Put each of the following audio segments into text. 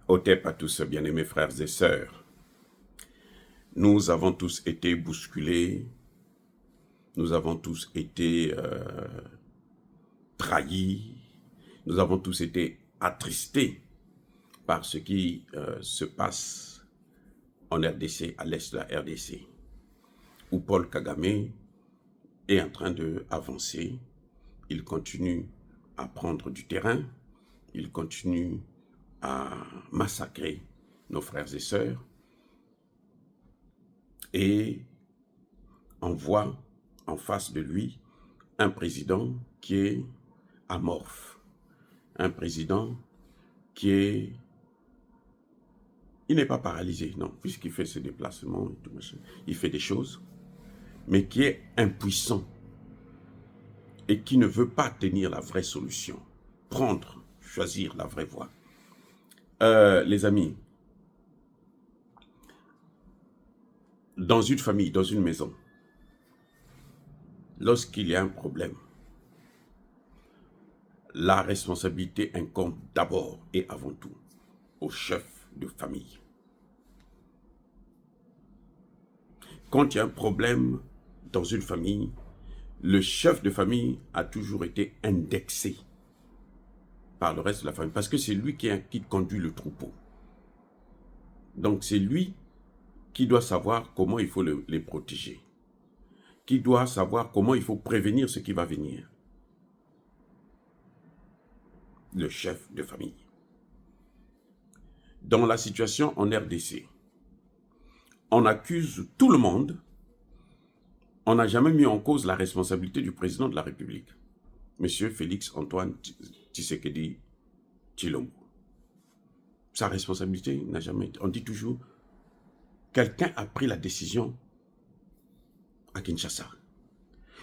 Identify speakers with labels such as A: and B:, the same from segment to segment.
A: Otep à tous, bien-aimés frères et sœurs. Nous avons tous été bousculés, nous avons tous été trahis, nous avons tous été attristés par ce qui se passe en RDC, à l'est de la RDC, où Paul Kagame est en train d'avancer. Il continue à prendre du terrain, il continue à massacrer nos frères et sœurs, et on voit en face de lui un président qui est amorphe, un président qui est... Il n'est pas paralysé, non, puisqu'il fait ses déplacements, et tout machin. Il fait des choses, mais qui est impuissant et qui ne veut pas tenir la vraie solution, choisir la vraie voie. Les amis, dans une famille, dans une maison, lorsqu'il y a un problème, la responsabilité incombe d'abord et avant tout au chef de famille. Quand il y a un problème dans une famille, le chef de famille a toujours été indexé par le reste de la famille, parce que c'est lui qui conduit le troupeau. Donc c'est lui qui doit savoir comment il faut les protéger, qui doit savoir comment il faut prévenir ce qui va venir. Le chef de famille. Dans la situation en RDC, on accuse tout le monde, on n'a jamais mis en cause la responsabilité du président de la République, M. Félix Antoine Tshisekedi Tshilombo. Sa responsabilité n'a jamais été... On dit toujours, quelqu'un a pris la décision à Kinshasa.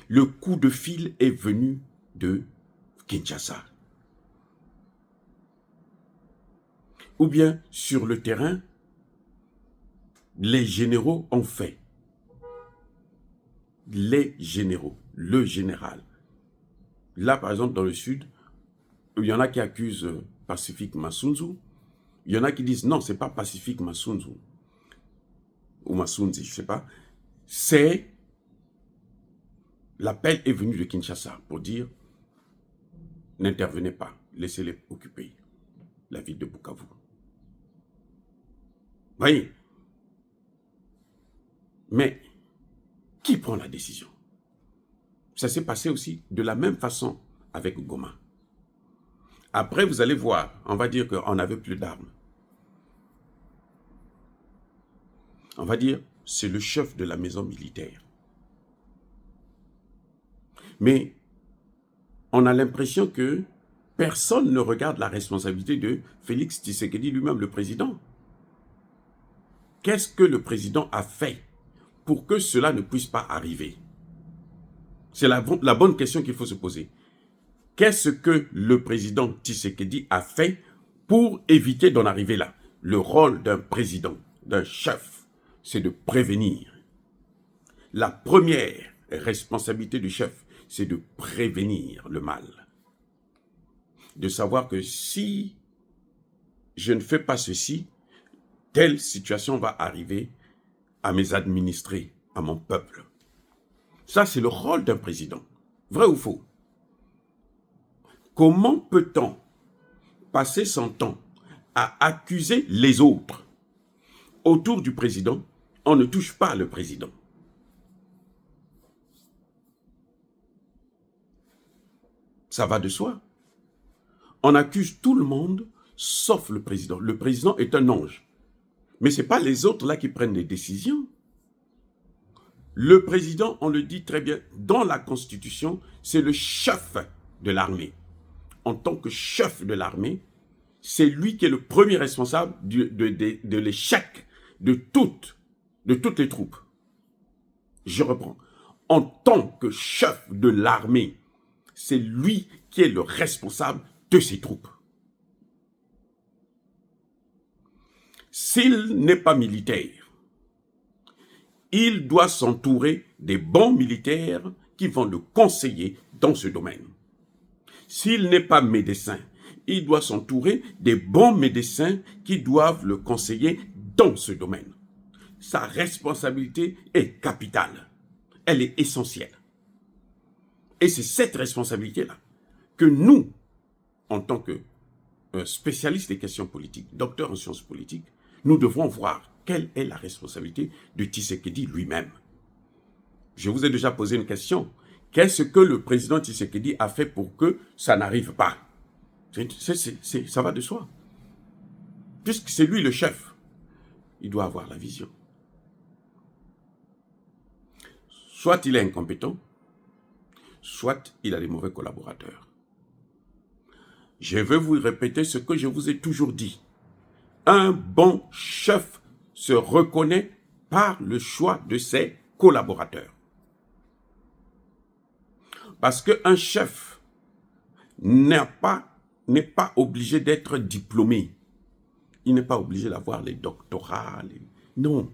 A: Le coup de fil est venu de Kinshasa. Ou bien, sur le terrain, les généraux ont fait. Les généraux, le général. Là, par exemple, dans le sud, il y en a qui accusent Pacifique Massunzu. Il y en a qui disent, non, ce n'est pas Pacifique Massunzu. Ou Massunzi, je ne sais pas. C'est... L'appel est venu de Kinshasa pour dire, n'intervenez pas, laissez-les occuper la ville de Bukavu. Voyez. Mais, qui prend la décision? Ça s'est passé aussi de la même façon avec Goma. Après, vous allez voir, on va dire qu'on n'avait plus d'armes. On va dire, c'est le chef de la maison militaire. Mais, on a l'impression que personne ne regarde la responsabilité de Félix Tshisekedi lui-même, le président. Qu'est-ce que le président a fait pour que cela ne puisse pas arriver? C'est la bonne question qu'il faut se poser. Qu'est-ce que le président Tshisekedi a fait pour éviter d'en arriver là? Le rôle d'un président, d'un chef, c'est de prévenir. La première responsabilité du chef, c'est de prévenir le mal. De savoir que si je ne fais pas ceci, telle situation va arriver à mes administrés, à mon peuple. Ça, c'est le rôle d'un président. Vrai ou faux? Comment peut-on passer son temps à accuser les autres? Autour du président, on ne touche pas le président. Ça va de soi. On accuse tout le monde, sauf le président. Le président est un ange. Mais ce n'est pas les autres là qui prennent les décisions. Le président, on le dit très bien, dans la Constitution, c'est le chef de l'armée. En tant que chef de l'armée, c'est lui qui est le premier responsable de l'échec de toutes les troupes. Je reprends. En tant que chef de l'armée, c'est lui qui est le responsable de ses troupes. S'il n'est pas militaire, il doit s'entourer des bons militaires qui vont le conseiller dans ce domaine. S'il n'est pas médecin, il doit s'entourer des bons médecins qui doivent le conseiller dans ce domaine. Sa responsabilité est capitale. Elle est essentielle. Et c'est cette responsabilité-là que nous, en tant que spécialistes des questions politiques, docteurs en sciences politiques, nous devrons voir quelle est la responsabilité de Tshisekedi lui-même. Je vous ai déjà posé une question. Qu'est-ce que le président Tshisekedi a fait pour que ça n'arrive pas? Ça va de soi. Puisque c'est lui le chef, il doit avoir la vision. Soit il est incompétent, soit il a des mauvais collaborateurs. Je vais vous répéter ce que je vous ai toujours dit. Un bon chef se reconnaît par le choix de ses collaborateurs. Parce qu'un chef n'est pas obligé d'être diplômé. Il n'est pas obligé d'avoir les doctorats. Non.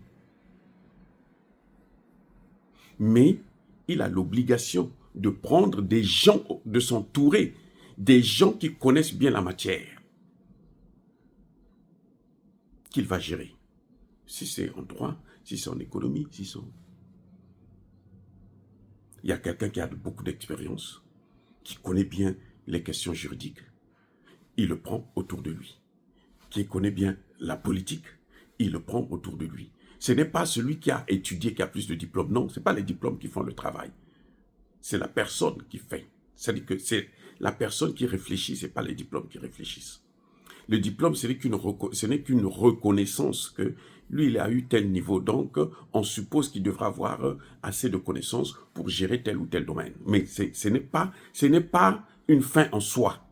A: Mais il a l'obligation de prendre des gens, de s'entourer, des gens qui connaissent bien la matière, qu'il va gérer. Si c'est en droit, si c'est en économie, si c'est en... Il y a quelqu'un qui a beaucoup d'expérience, qui connaît bien les questions juridiques. Il le prend autour de lui. Qui connaît bien la politique, il le prend autour de lui. Ce n'est pas celui qui a étudié, qui a plus de diplômes. Non, ce n'est pas les diplômes qui font le travail. C'est la personne qui fait. C'est-à-dire que c'est la personne qui réfléchit, ce n'est pas les diplômes qui réfléchissent. Le diplôme, ce n'est qu'une reconnaissance que lui, il a eu tel niveau. Donc, on suppose qu'il devra avoir assez de connaissances pour gérer tel ou tel domaine. Mais ce n'est pas une fin en soi.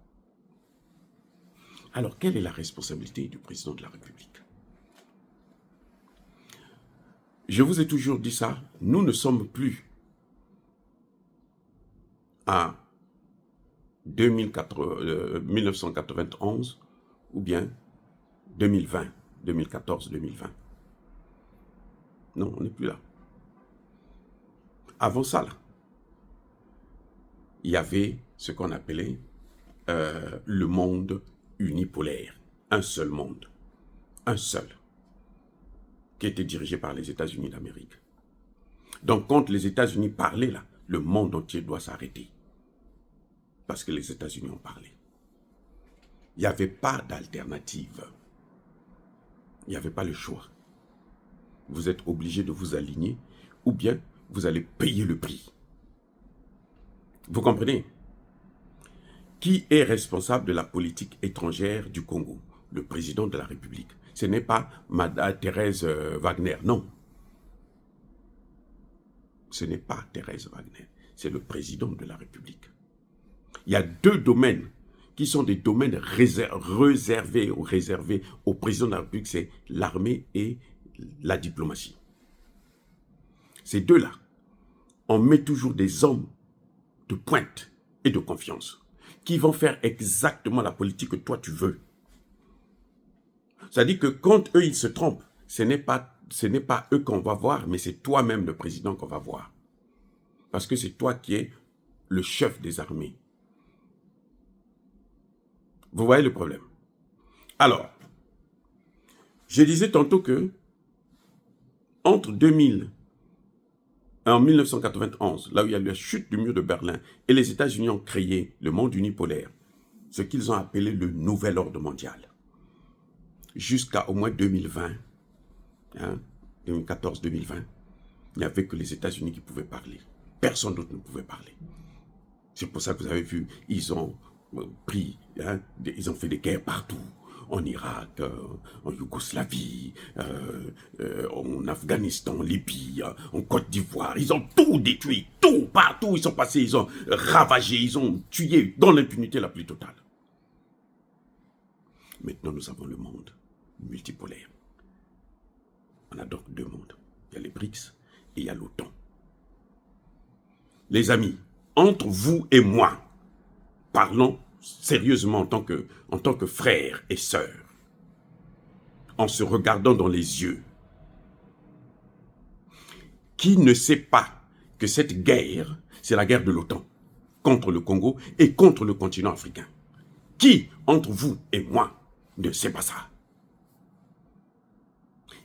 A: Alors, quelle est la responsabilité du président de la République? Je vous ai toujours dit ça, nous ne sommes plus à 1991 ou bien 2020, 2014-2020. Non, on n'est plus là. Avant ça, là, il y avait ce qu'on appelait le monde unipolaire. Un seul monde. Un seul. Qui était dirigé par les États-Unis d'Amérique. Donc, quand les États-Unis parlaient, là, le monde entier doit s'arrêter. Parce que les États-Unis ont parlé. Il n'y avait pas d'alternative. Il n'y avait pas le choix. Vous êtes obligé de vous aligner ou bien vous allez payer le prix. Vous comprenez? Qui est responsable de la politique étrangère du Congo? Le président de la République. Ce n'est pas Madame Thérèse Wagner, non. Ce n'est pas Thérèse Wagner, c'est le président de la République. Il y a deux domaines qui sont des domaines réservés au président de la République, c'est l'armée et la diplomatie. Ces deux-là, on met toujours des hommes de pointe et de confiance qui vont faire exactement la politique que toi tu veux. C'est-à-dire que quand eux, ils se trompent, ce n'est pas eux qu'on va voir, mais c'est toi-même le président qu'on va voir. Parce que c'est toi qui es le chef des armées. Vous voyez le problème? Alors, je disais tantôt que entre 2000, en 1991, là où il y a eu la chute du mur de Berlin, et les États-Unis ont créé le monde unipolaire, ce qu'ils ont appelé le nouvel ordre mondial. Jusqu'à au moins 2020, 2014-2020, il n'y avait que les États-Unis qui pouvaient parler. Personne d'autre ne pouvait parler. C'est pour ça que vous avez vu, ils ont ils ont fait des guerres partout. En Irak, en Yougoslavie, en Afghanistan, en Libye, en Côte d'Ivoire. Ils ont tout détruit, tout, partout ils sont passés, ils ont ravagé, ils ont tué dans l'impunité la plus totale. Maintenant, nous avons le monde multipolaire. On a donc deux mondes. Il y a les BRICS et il y a l'OTAN. Les amis, entre vous et moi, parlons sérieusement en tant que frères et sœurs, en se regardant dans les yeux. Qui ne sait pas que cette guerre, c'est la guerre de l'OTAN contre le Congo et contre le continent africain? Qui, entre vous et moi, ne sait pas ça?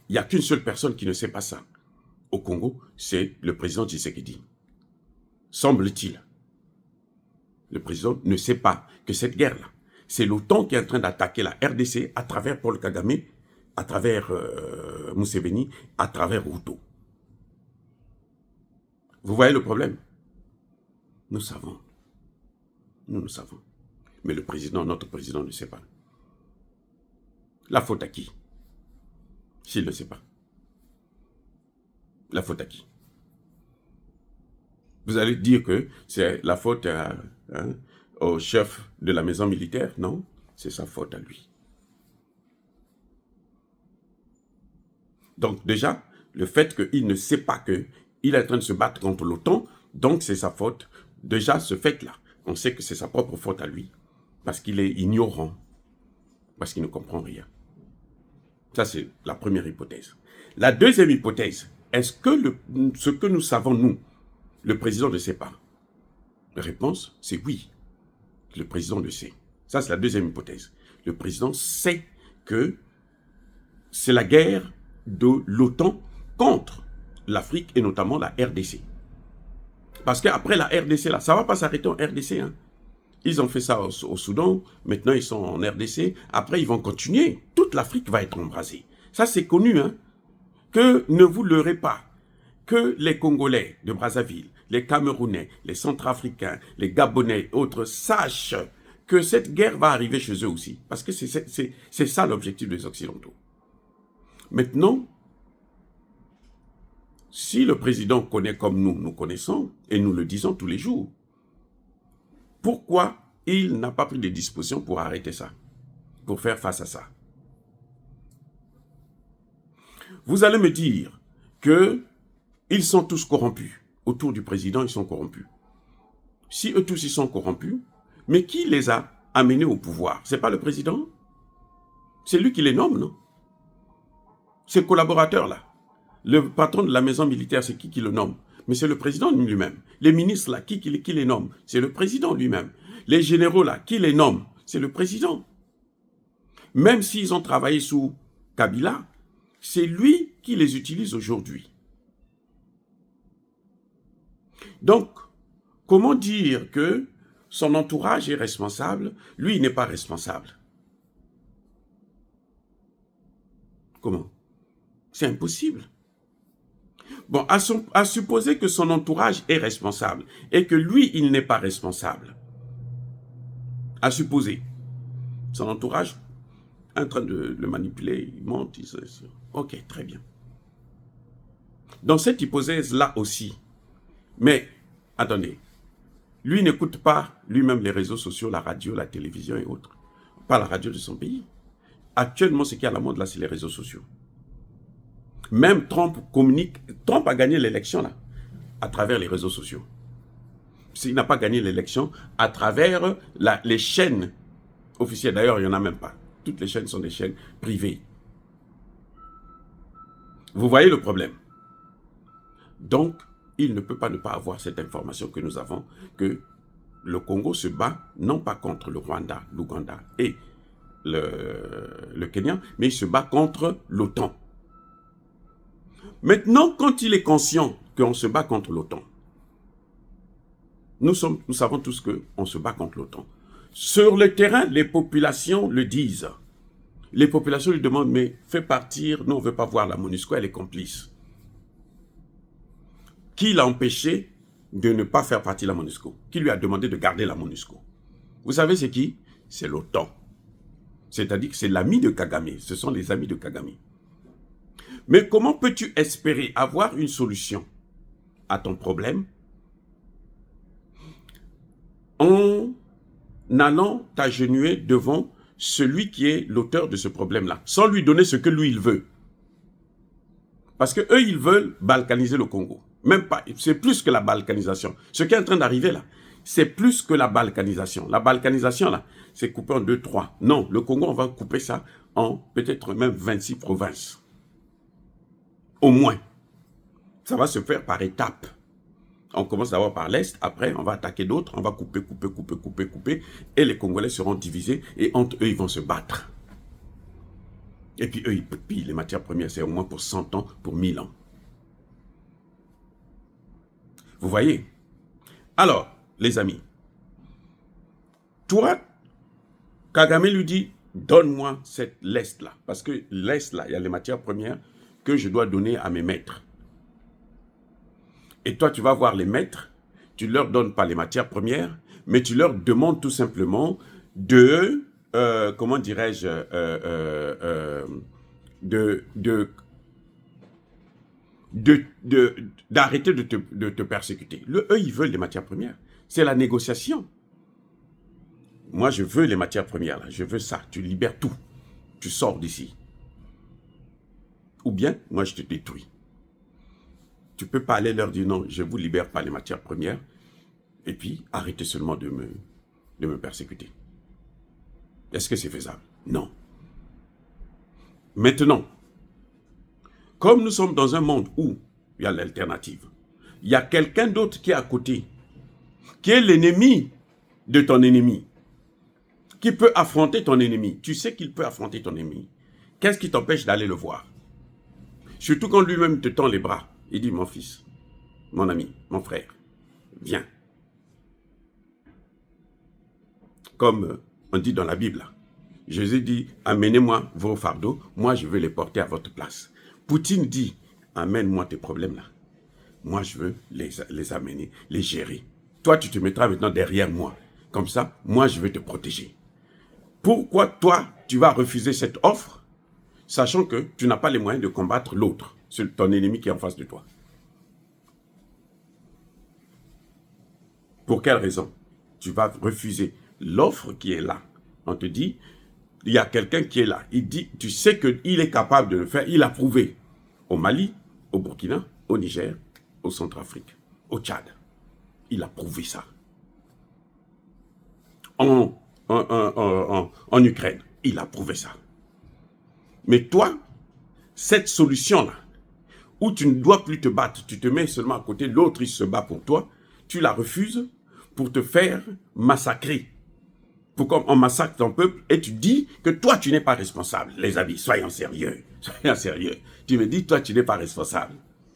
A: Il n'y a qu'une seule personne qui ne sait pas ça au Congo, c'est le président Tshisekedi. Semble-t-il. Le président ne sait pas que cette guerre-là, c'est l'OTAN qui est en train d'attaquer la RDC à travers Paul Kagame, à travers Museveni, à travers Ruto. Vous voyez le problème? Nous savons. Nous savons. Mais le président, notre président ne sait pas. La faute à qui? S'il ne sait pas. La faute à qui? Vous allez dire que c'est la faute au chef de la maison militaire? Non, c'est sa faute à lui. Donc déjà, le fait qu'il ne sait pas qu'il est en train de se battre contre l'OTAN, donc c'est sa faute. Déjà, ce fait-là, on sait que c'est sa propre faute à lui, parce qu'il est ignorant, parce qu'il ne comprend rien. Ça, c'est la première hypothèse. La deuxième hypothèse, est-ce que ce que nous savons, nous, le président ne sait pas? La réponse, c'est oui. Le président le sait. Ça, c'est la deuxième hypothèse. Le président sait que c'est la guerre de l'OTAN contre l'Afrique et notamment la RDC. Parce qu'après la RDC, là, ça ne va pas s'arrêter en RDC. Hein. Ils ont fait ça au Soudan, maintenant ils sont en RDC, après ils vont continuer. Toute l'Afrique va être embrasée. Ça c'est connu, hein. Que ne vous leurrez pas que les Congolais de Brazzaville, les Camerounais, les Centrafricains, les Gabonais et autres sachent que cette guerre va arriver chez eux aussi. Parce que c'est ça l'objectif des Occidentaux. Maintenant, si le président connaît comme nous connaissons, et nous le disons tous les jours, pourquoi il n'a pas pris des dispositions pour arrêter ça, pour faire face à ça? Vous allez me dire que ils sont tous corrompus. Autour du président, ils sont corrompus. Si eux tous, ils sont corrompus, mais qui les a amenés au pouvoir? C'est pas le président? C'est lui qui les nomme, non? Ces collaborateurs-là, le patron de la maison militaire, c'est qui le nomme? Mais c'est le président lui-même. Les ministres, là, qui les nomme? C'est le président lui-même. Les généraux, là, qui les nomme? C'est le président. Même s'ils ont travaillé sous Kabila, c'est lui qui les utilise aujourd'hui. Donc, comment dire que son entourage est responsable? Lui, il n'est pas responsable. Comment? C'est impossible. Bon, à supposer que son entourage est responsable et que lui, il n'est pas responsable. À supposer. Son entourage est en train de le manipuler, il monte, il se... Ok, très bien. Dans cette hypothèse-là aussi, mais, attendez, lui n'écoute pas lui-même les réseaux sociaux, la radio, la télévision et autres. Pas la radio de son pays. Actuellement, ce qui est à la mode là, c'est les réseaux sociaux. Même Trump communique. Trump a gagné l'élection là, à travers les réseaux sociaux. Il n'a pas gagné l'élection à travers les chaînes officielles. D'ailleurs, il n'y en a même pas. Toutes les chaînes sont des chaînes privées. Vous voyez le problème. Donc, il ne peut pas ne pas avoir cette information que nous avons, que le Congo se bat non pas contre le Rwanda, l'Ouganda et le Kenya, mais il se bat contre l'OTAN. Maintenant, quand il est conscient qu'on se bat contre l'OTAN, nous savons tous qu'on se bat contre l'OTAN. Sur le terrain, les populations le disent. Les populations lui demandent, mais fais partir, nous on ne veut pas voir la MONUSCO, elle est complice. Qui l'a empêché de ne pas faire partie de la MONUSCO? Qui lui a demandé de garder la MONUSCO? Vous savez c'est qui? C'est l'OTAN. C'est-à-dire que c'est l'ami de Kagame. Ce sont les amis de Kagame. Mais comment peux-tu espérer avoir une solution à ton problème en allant t'agenouiller devant celui qui est l'auteur de ce problème-là, sans lui donner ce que lui, il veut? Parce que eux, ils veulent balkaniser le Congo. Même pas, c'est plus que la balkanisation. Ce qui est en train d'arriver là, c'est plus que la balkanisation. La balkanisation là, c'est coupé en 2, 3. Non, le Congo, on va couper ça en peut-être même 26 provinces. Au moins. Ça va se faire par étapes. On commence d'abord par l'Est, après on va attaquer d'autres, on va couper, et les Congolais seront divisés, et entre eux, ils vont se battre. Et puis eux, ils pillent les matières premières, c'est au moins pour 100 ans, pour 1000 ans. Vous voyez? Alors, les amis, toi, Kagame lui dit, donne-moi l'Est-là, parce que l'Est-là, il y a les matières premières que je dois donner à mes maîtres. Et toi, tu vas voir les maîtres, tu ne leur donnes pas les matières premières, mais tu leur demandes tout simplement de, comment dirais-je, d'arrêter de te persécuter. Eux, ils veulent les matières premières. C'est la négociation. Moi, je veux les matières premières, là. Je veux ça. Tu libères tout. Tu sors d'ici. Ou bien, moi, je te détruis. Tu ne peux pas aller leur dire non, je ne vous libère pas les matières premières, et puis arrêtez seulement de me persécuter. Est-ce que c'est faisable? Non. Maintenant, comme nous sommes dans un monde où il y a l'alternative, il y a quelqu'un d'autre qui est à côté, qui est l'ennemi de ton ennemi, qui peut affronter ton ennemi. Tu sais qu'il peut affronter ton ennemi. Qu'est-ce qui t'empêche d'aller le voir? Surtout quand lui-même te tend les bras. Il dit, mon fils, mon ami, mon frère, viens. Comme on dit dans la Bible, Jésus dit, amenez-moi vos fardeaux, moi je veux les porter à votre place. Poutine dit, amène-moi tes problèmes là. Moi je veux les amener, les gérer. Toi tu te mettras maintenant derrière moi. Comme ça, moi je vais te protéger. Pourquoi toi tu vas refuser cette offre, sachant que tu n'as pas les moyens de combattre l'autre, ton ennemi qui est en face de toi? Pour quelle raison? Tu vas refuser l'offre qui est là. On te dit, il y a quelqu'un qui est là. Il dit, tu sais qu'il est capable de le faire. Il a prouvé au Mali, au Burkina, au Niger, au Centrafrique, au Tchad. Il a prouvé ça. En Ukraine, il a prouvé ça. Mais toi, cette solution-là, où tu ne dois plus te battre, tu te mets seulement à côté, l'autre il se bat pour toi, tu la refuses pour te faire massacrer. Pour qu'on massacre ton peuple, et tu dis que toi tu n'es pas responsable. Les amis, soyons sérieux, soyons sérieux. Tu me dis, toi tu n'es pas responsable.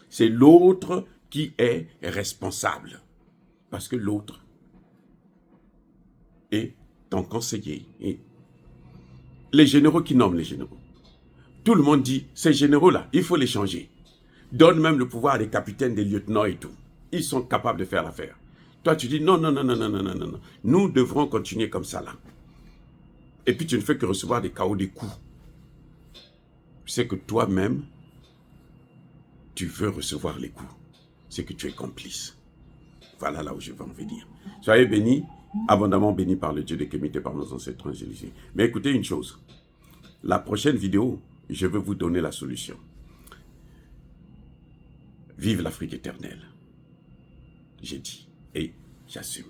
A: C'est l'autre qui est responsable. Parce que l'autre est ton conseiller. Et les généraux qui nomment les généraux. Tout le monde dit, ces généraux-là, il faut les changer. Donne même le pouvoir des capitaines, des lieutenants et tout. Ils sont capables de faire l'affaire. Toi, tu dis non, non, non, non, non, non, non, non. Nous devrons continuer comme ça là. Et puis tu ne fais que recevoir des chaos, des coups. C'est que toi-même, tu veux recevoir les coups. C'est que tu es complice. Voilà là où je veux en venir. Soyez bénis, abondamment bénis par le Dieu de Kémité, par nos ancêtres angélisés. Mais écoutez une chose. La prochaine vidéo, je veux vous donner la solution. Vive l'Afrique éternelle. J'ai dit et j'assume.